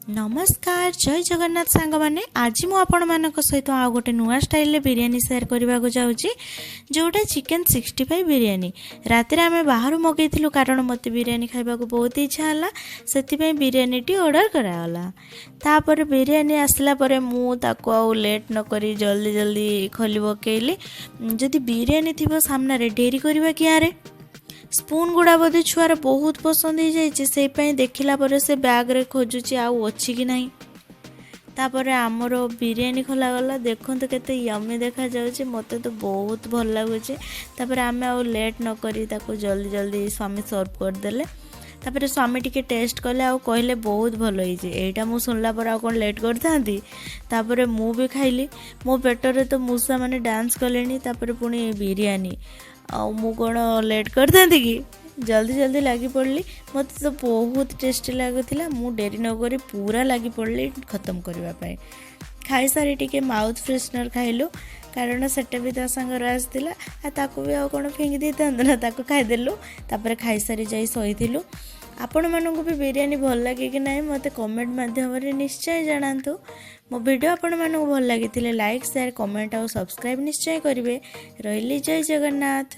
नमस्कार जय जगन्नाथ सांग माने आज मु आपण मानक सहित आ गोटे नुआ स्टाइल बिरियानी शेयर करने को जाऊँगी जोटा चिकेन 65 बिरियानी राति आम बाहर मगेलु कारण मत बिरियानी खाइबा को बहुत इच्छा है से बिरियानी टी ऑर्डर कराला तापर बिरियानी आसला परे मु ताको आउ लेट न करी जल्दी जल्दी खोली पकेली जदि बिरियानी थी सामने डेरी करवा कियारे स्पून गुड़ा बोधे छुआर बहुत पसंद हो जाए देखला पर से बैग रे खोजुची आउ अच्छी कि नहीं तापर आमर बिरियानी खोला गला देखो तो केते यम्मी देखा जाउची मते तो बहुत भल लगुचे तापर आमे आउ लेट न करी ताको जल्दी जल्दी स्वामी सर्व कर देले तापर स्वामी टिके टेस्ट कले आउ कहले बहुत भल होइजे एटा मु सुनला पर आ कोन लेट करथांती तापर मु भी खाइली मो पेटर तो मूसा माने डांस कलेनी तापर पुणी बिरियानी आउ मु कौन लेट करथांती कि जल्दी जल्दी लगी पड़ली मत तो बहुत टेस्टी लगुला मु डेरी न करी पूरा लगी पड़ली खत्म करने खाई सारी टिके माउथ फ्रेशनर खाइलु कारण सेटा भी ता संगर आसला ताको भी आ कौन फिंगी दे ना ताको खाईदेलु तापर खाई सारी जाई सहीलु आपण मानू भी बिरियानी भल लगे कि नहीं मत कमेंट माध्यम निश्चय जनातु मो वीडियो आपण मानू भल लगी लाइक शेयर कमेंट और सब्सक्राइब निश्चय करेंगे रही जय जगन्नाथ।